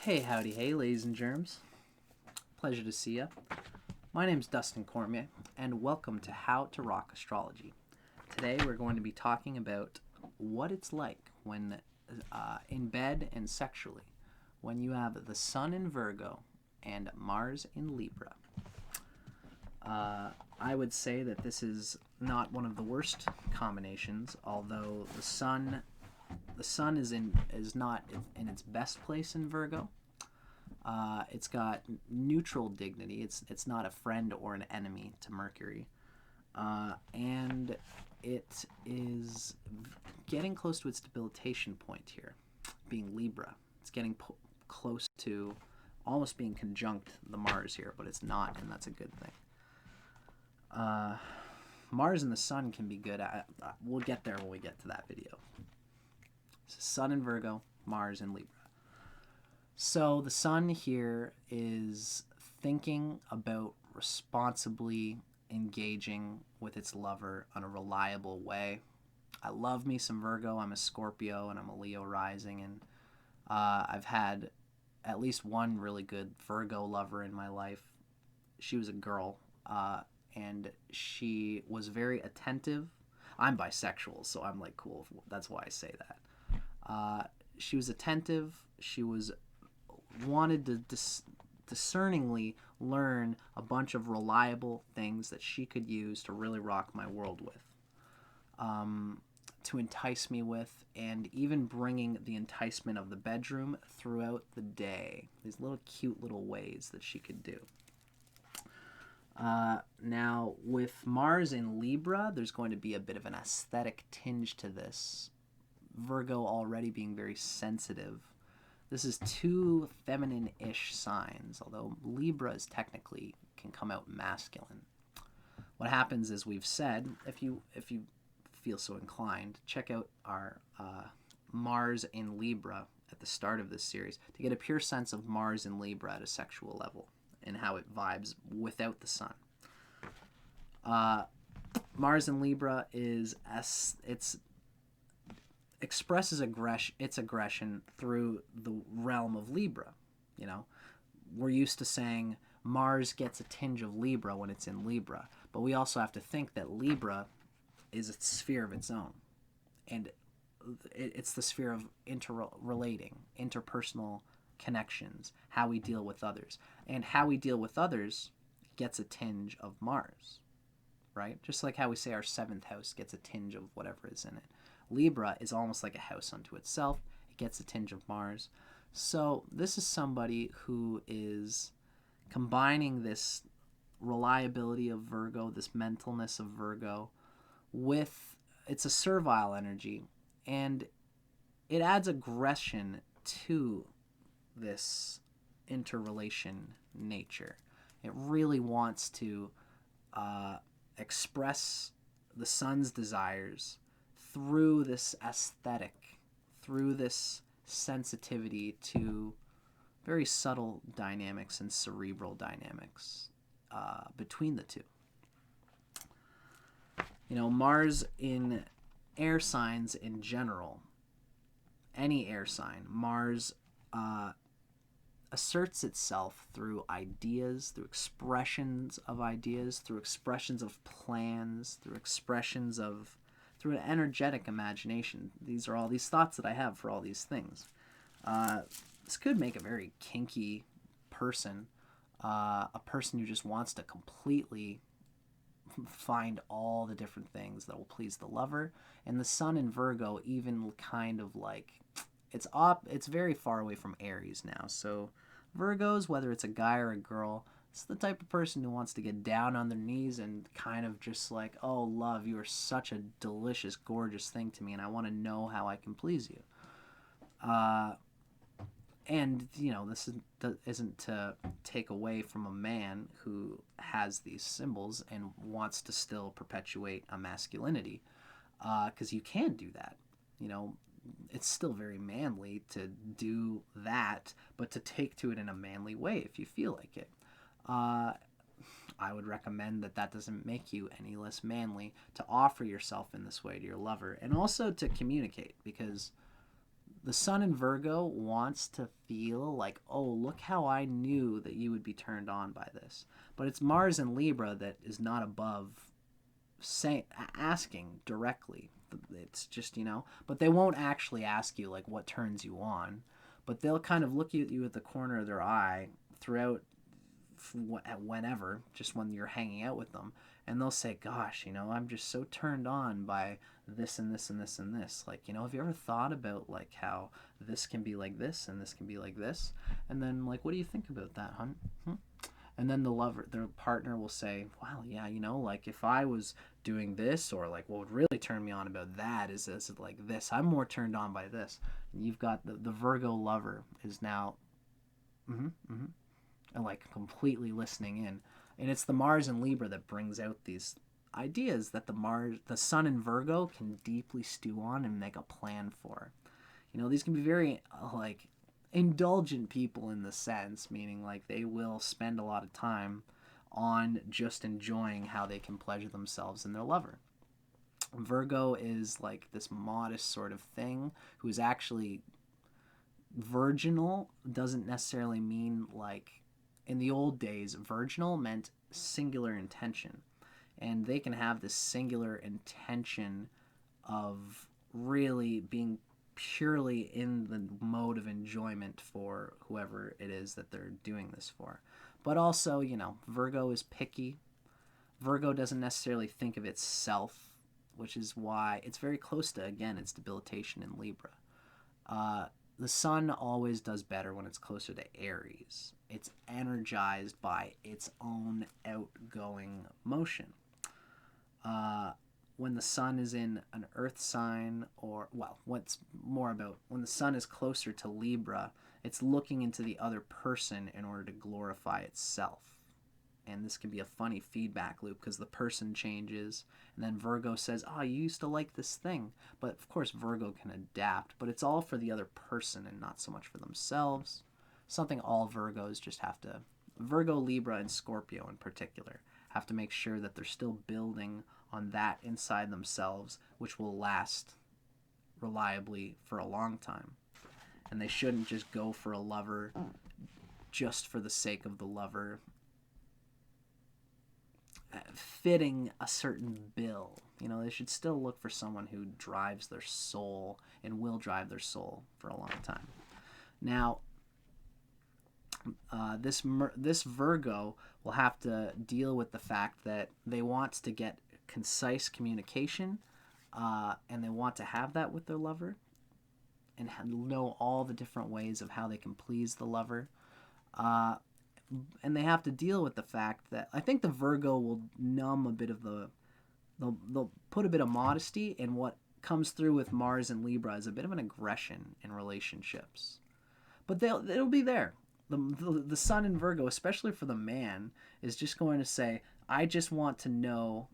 Hey, howdy, hey, ladies and germs. Pleasure to see ya. My name's Dustin Cormier, and welcome to How to Rock Astrology. Today we're going to be talking about what it's like when in bed and sexually, when you have the Sun in Virgo and Mars in Libra. I would say that this is not one of the worst combinations, although the Sun is not in its best place in Virgo. It's got neutral dignity. It's not a friend or an enemy to Mercury, and it is getting close to its debilitation point here, being Libra. It's getting close to almost being conjunct the Mars here, but it's not, and that's a good thing. Mars and the Sun can be good. We'll get there when we get to that video. So Sun in Virgo, Mars in Libra. So the Sun here is thinking about responsibly engaging with its lover in a reliable way. I love me some Virgo. I'm a Scorpio and I'm a Leo rising, and I've had at least one really good Virgo lover in my life. She was a girl, and she was very attentive. I'm bisexual, so I'm like, cool. That's why I say that. She was attentive. She wanted to discerningly learn a bunch of reliable things that she could use to really rock my world with, to entice me with, and even bringing the enticement of the bedroom throughout the day. These little cute little ways that she could do. Now, with Mars in Libra, there's going to be a bit of an aesthetic tinge to this. Virgo already being very sensitive. This is two feminine-ish signs, although Libra is technically can come out masculine. What happens is, we've said, if you feel so inclined, check out our Mars in Libra at the start of this series to get a pure sense of Mars in Libra at a sexual level and how it vibes without the Sun. Mars in Libra expresses its aggression through the realm of Libra. You know, we're used to saying Mars gets a tinge of Libra when it's in Libra, but we also have to think that Libra is a sphere of its own, and it's the sphere of interrelating, interpersonal connections, how we deal with others, and how we deal with others gets a tinge of Mars, right? Just like how we say our seventh house gets a tinge of whatever is in it. Libra is almost like a house unto itself. It gets a tinge of Mars. So this is somebody who is combining this reliability of Virgo, this mentalness of Virgo, with, it's a servile energy, and it adds aggression to this interrelation nature. It really wants to express the Sun's desires through this aesthetic, through this sensitivity to very subtle dynamics and cerebral dynamics between the two. You know, Mars in air signs in general, any air sign, Mars asserts itself through ideas, through expressions of ideas, through expressions of plans, through an energetic imagination. These are all these thoughts that I have for all these things. This could make a very kinky person, a person who just wants to completely find all the different things that will please the lover. And the Sun in Virgo even kind of like, it's very far away from Aries now. So Virgos, whether it's a guy or a girl, it's the type of person who wants to get down on their knees and kind of just like, oh, love, you are such a delicious, gorgeous thing to me, and I want to know how I can please you. And, you know, this isn't to take away from a man who has these symbols and wants to still perpetuate a masculinity, because you can do that. You know, it's still very manly to do that, but to take to it in a manly way if you feel like it. I would recommend that doesn't make you any less manly to offer yourself in this way to your lover, and also to communicate, because The sun in Virgo wants to feel like, oh, look how I knew that you would be turned on by this. But it's Mars in Libra that is not above asking directly. It's just, but they won't actually ask you like what turns you on, but they'll kind of look at you at the corner of their eye throughout whenever, just when you're hanging out with them, and they'll say, gosh, I'm just so turned on by this and this and this and this. Like, have you ever thought about like how this can be like this and this can be like this? And then like, what do you think about that, hun? And then their partner will say, wow, yeah, like if I was doing this, or like what would really turn me on about that is like this. I'm more turned on by this. And you've got the Virgo lover is now, and like completely listening in. And it's the Mars and Libra that brings out these ideas that the sun in Virgo can deeply stew on and make a plan for. These can be very like indulgent people in the sense, meaning like they will spend a lot of time on just enjoying how they can pleasure themselves and their lover. Virgo is like this modest sort of thing who is actually virginal. Doesn't necessarily mean like in the old days, virginal meant singular intention. And they can have this singular intention of really being purely in the mode of enjoyment for whoever it is that they're doing this for. But also, Virgo is picky. Virgo doesn't necessarily think of itself, which is why it's very close to, again, its debilitation in Libra. The sun always does better when it's closer to Aries. It's energized by its own outgoing motion. When the sun is in an earth sign, what's more about when the sun is closer to Libra, it's looking into the other person in order to glorify itself. And this can be a funny feedback loop because the person changes, and then Virgo says, oh, you used to like this thing. But of course Virgo can adapt, but it's all for the other person and not so much for themselves. Something all Virgos just have to, Virgo, Libra, and Scorpio in particular, have to make sure that they're still building on that inside themselves, which will last reliably for a long time. And they shouldn't just go for a lover just for the sake of the lover fitting a certain bill. They should still look for someone who drives their soul and will drive their soul for a long time. Now, this Virgo will have to deal with the fact that they want to get concise communication, and they want to have that with their lover, and know all the different ways of how they can please the lover. And they have to deal with the fact that I think the Virgo will numb a bit of they'll put a bit of modesty, and what comes through with Mars and Libra is a bit of an aggression in relationships. But it'll be there. The sun in Virgo, especially for the man, is just going to say, I just want to know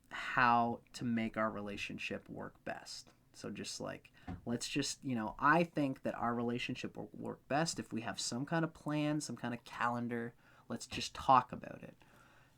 how to make our relationship work best. So just like, let's just, I think that our relationship will work best if we have some kind of plan, some kind of calendar. Let's just talk about it.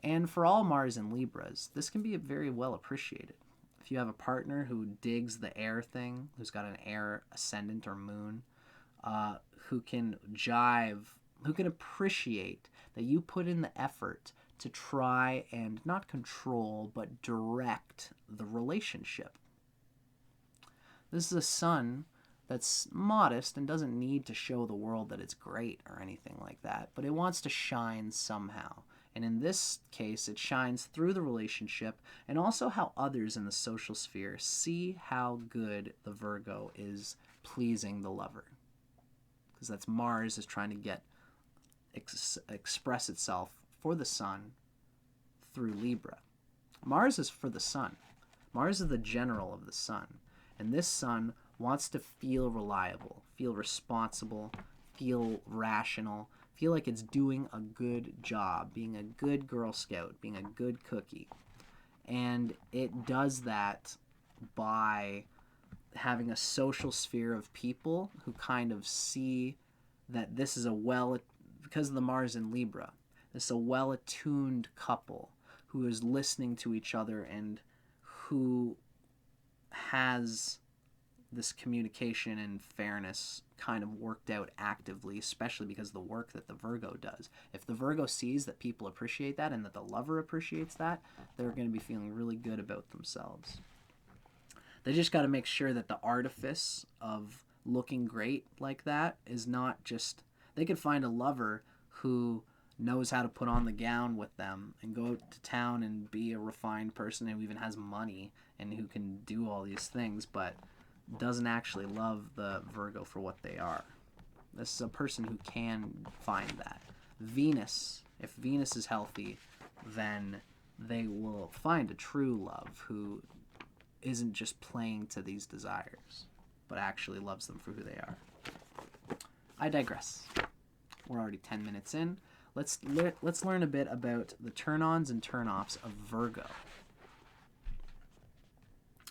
And for all Mars and Libras, this can be very well appreciated. If you have a partner who digs the air thing, who's got an air ascendant or moon, who can appreciate that you put in the effort to try and not control, but direct the relationship. This is a sun that's modest and doesn't need to show the world that it's great or anything like that, but it wants to shine somehow. And in this case, it shines through the relationship and also how others in the social sphere see how good the Virgo is pleasing the lover. Because that's Mars is trying to express itself for the sun through Libra. Mars is for the sun. Mars is the general of the sun. And this sun wants to feel reliable, feel responsible, feel rational, feel like it's doing a good job, being a good Girl Scout, being a good cookie. And it does that by having a social sphere of people who kind of see that this is because of the Mars in Libra, this is a well-attuned couple who is listening to each other and who has this communication and fairness kind of worked out actively, especially because of the work that the Virgo does. If the Virgo sees that people appreciate that and that the lover appreciates that, they're going to be feeling really good about themselves. They just got to make sure that the artifice of looking great like that is not just... They could find a lover who knows how to put on the gown with them and go out to town and be a refined person who even has money and who can do all these things, but doesn't actually love the Virgo for what they are. This is a person who can find that. Venus, if Venus is healthy, then they will find a true love who isn't just playing to these desires, but actually loves them for who they are. I digress. We're already 10 minutes in. Let's learn a bit about the turn-ons and turn-offs of Virgo.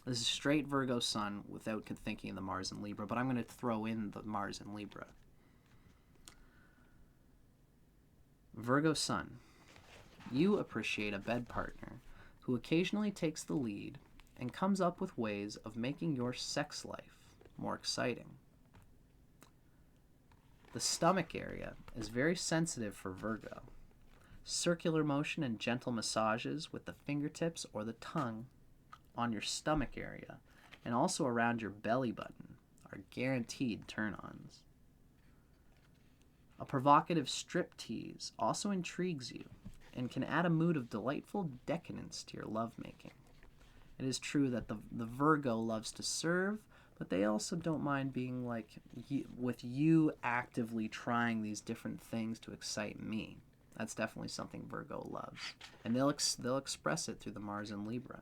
This is straight Virgo Sun without thinking of the Mars and Libra, but I'm going to throw in the Mars and Libra. Virgo Sun. You appreciate a bed partner who occasionally takes the lead and comes up with ways of making your sex life more exciting. The stomach area is very sensitive for Virgo. Circular motion and gentle massages with the fingertips or the tongue on your stomach area and also around your belly button are guaranteed turn-ons. A provocative striptease also intrigues you and can add a mood of delightful decadence to your lovemaking. It is true that the Virgo loves to serve, but they also don't mind being like, with you actively trying these different things to excite me. That's definitely something Virgo loves. And they'll express it through the Mars and Libra.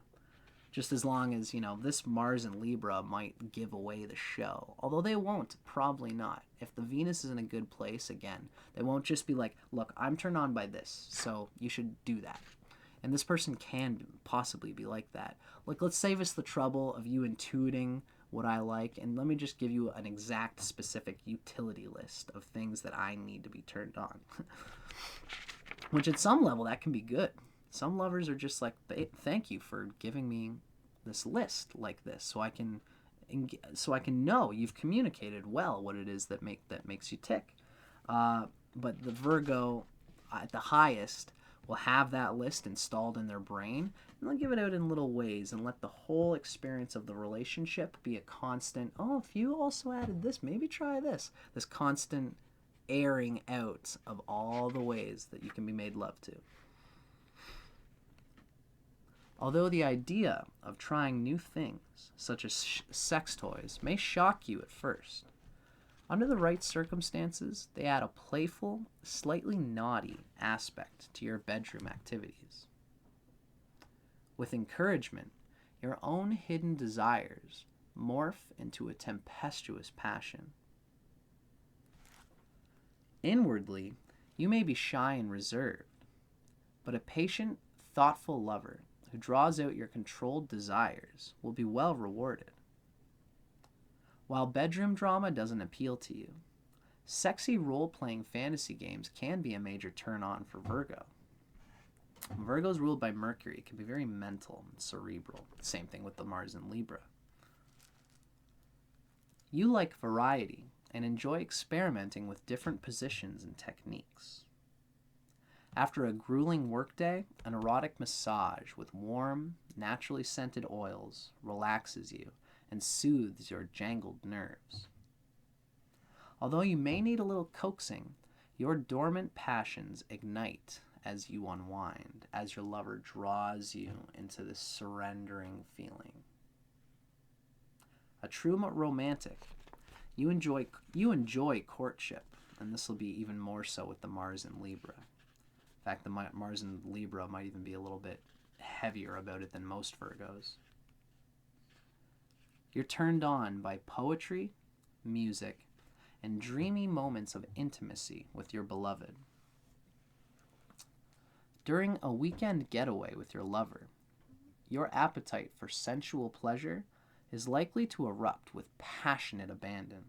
Just as long as, this Mars and Libra might give away the show. Although they won't, probably not. If the Venus is in a good place, again, they won't just be like, look, I'm turned on by this, so you should do that. And this person can possibly be like that. Like, let's save us the trouble of you intuiting what I like, and let me just give you an exact specific utility list of things that I need to be turned on. Which at some level, that can be good. Some lovers are just like, thank you for giving me this list like this, so I can know you've communicated well what it is that makes you tick. But the Virgo at the highest will have that list installed in their brain, and they'll give it out in little ways and let the whole experience of the relationship be a constant, oh, if you also added this, maybe try this. This constant airing out of all the ways that you can be made love to. Although the idea of trying new things, such as sex toys, may shock you at first, under the right circumstances, they add a playful, slightly naughty aspect to your bedroom activities. With encouragement, your own hidden desires morph into a tempestuous passion. Inwardly, you may be shy and reserved, but a patient, thoughtful lover who draws out your controlled desires will be well rewarded. While bedroom drama doesn't appeal to you, sexy role-playing fantasy games can be a major turn-on for Virgo. Virgo's ruled by Mercury can be very mental and cerebral. Same thing with the Mars and Libra. You like variety and enjoy experimenting with different positions and techniques. After a grueling workday, an erotic massage with warm, naturally scented oils relaxes you and soothes your jangled nerves. Although you may need a little coaxing, your dormant passions ignite as you unwind, as your lover draws you into this surrendering feeling. A true romantic, you enjoy courtship, and this will be even more so with the Mars and Libra. In fact, the Mars and Libra might even be a little bit heavier about it than most Virgos. You're turned on by poetry, music, and dreamy moments of intimacy with your beloved. During a weekend getaway with your lover, your appetite for sensual pleasure is likely to erupt with passionate abandon.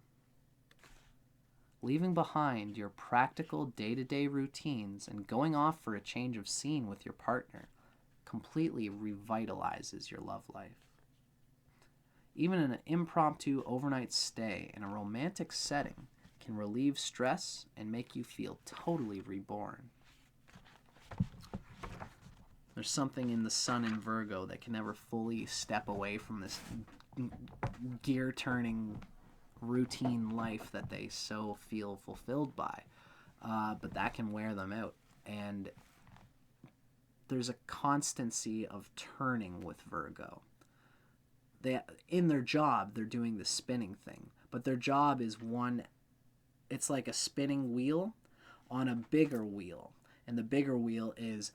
Leaving behind your practical day-to-day routines and going off for a change of scene with your partner completely revitalizes your love life. Even an impromptu overnight stay in a romantic setting can relieve stress and make you feel totally reborn. There's something in the sun in Virgo that can never fully step away from this gear-turning routine life that they so feel fulfilled by. But that can wear them out. And there's a constancy of turning with Virgo. In their job, they're doing the spinning thing. But their job is it's like a spinning wheel on a bigger wheel. And the bigger wheel is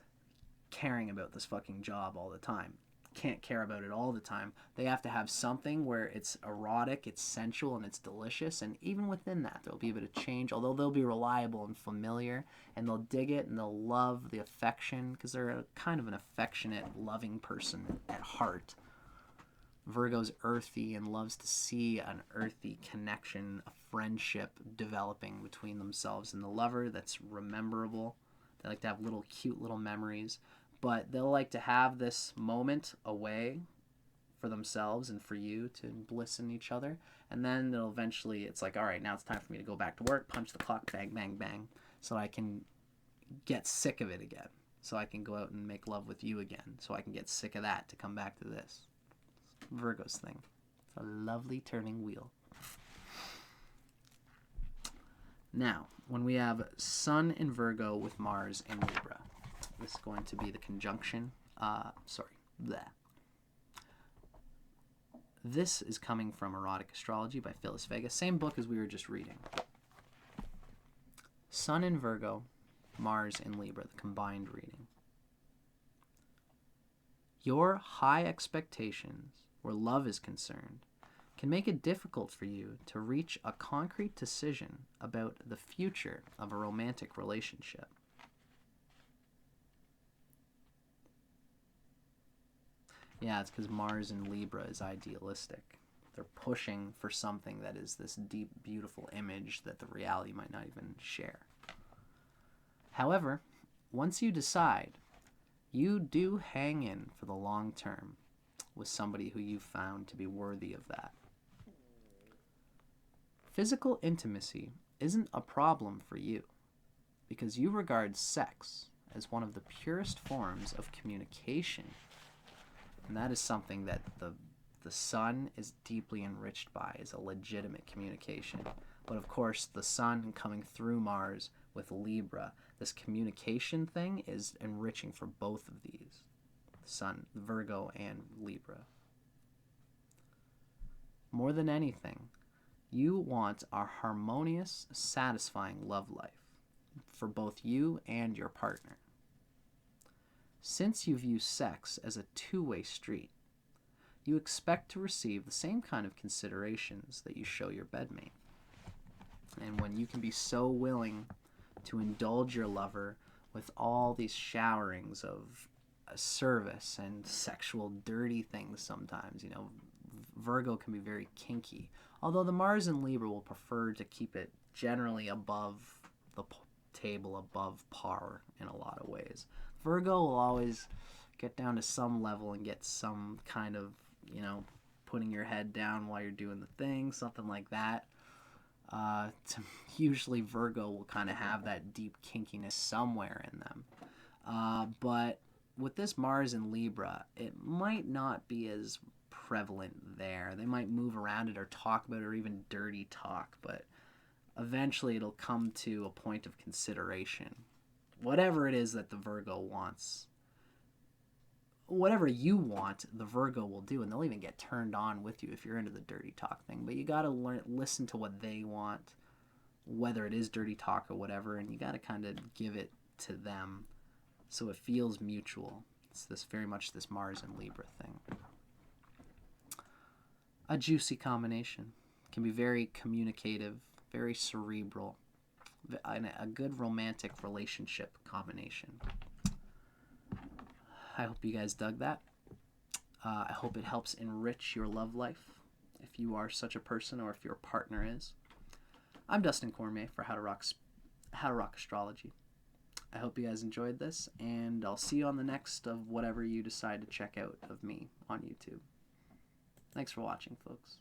caring about this fucking job all the time. Can't care about it all the time. They have to have something where it's erotic, it's sensual, and it's delicious. And even within that, there'll be a bit of change. Although they'll be reliable and familiar, and they'll dig it, and they'll love the affection, because they're a kind of an affectionate, loving person at heart. Virgo's earthy and loves to see an earthy connection, a friendship developing between themselves and the lover that's rememberable. They like to have cute little memories. But they'll like to have this moment away for themselves and for you to bliss in each other. And then they'll eventually, it's like, all right, now it's time for me to go back to work, punch the clock, bang, bang, bang, so I can get sick of it again. So I can go out and make love with you again. So I can get sick of that to come back to this. It's Virgo's thing. It's a lovely turning wheel. Now, when we have Sun in Virgo with Mars in Libra, this is going to be the conjunction. This is coming from Erotic Astrology by Phyllis Vega. Same book as we were just reading. Sun in Virgo, Mars in Libra, the combined reading. Your high expectations, where love is concerned, can make it difficult for you to reach a concrete decision about the future of a romantic relationship. Yeah, it's because Mars in Libra is idealistic. They're pushing for something that is this deep, beautiful image that the reality might not even share. However, once you decide, you do hang in for the long term with somebody who you found to be worthy of that. Physical intimacy isn't a problem for you because you regard sex as one of the purest forms of communication. And that is something that the sun is deeply enriched by, is a legitimate communication. But of course, the sun coming through Mars with Libra, this communication thing is enriching for both of these. Sun, Virgo, and Libra. More than anything, you want a harmonious, satisfying love life for both you and your partner. Since you view sex as a two-way street, you expect to receive the same kind of considerations that you show your bedmate. And when you can be so willing to indulge your lover with all these showerings of service and sexual dirty things sometimes, Virgo can be very kinky. Although the Mars and Libra will prefer to keep it generally above the table, above par in a lot of ways. Virgo will always get down to some level and get some kind of, putting your head down while you're doing the thing, something like that. Usually Virgo will kind of have that deep kinkiness somewhere in them. But with this Mars and Libra, it might not be as prevalent there. They might move around it or talk about it or even dirty talk, but eventually it'll come to a point of consideration. Whatever it is that the Virgo wants, whatever you want, the Virgo will do, and they'll even get turned on with you if you're into the dirty talk thing. But you got to listen to what they want, whether it is dirty talk or whatever, and you got to kind of give it to them so it feels mutual. It's very much this Mars and Libra thing. A juicy combination. Can be very communicative, very cerebral, a good romantic relationship combination. I hope you guys dug that. I hope it helps enrich your love life if you are such a person or if your partner is. I'm Dustin Cormier for How to Rock Astrology. I hope you guys enjoyed this, and I'll see you on the next of whatever you decide to check out of me on YouTube. Thanks for watching, folks.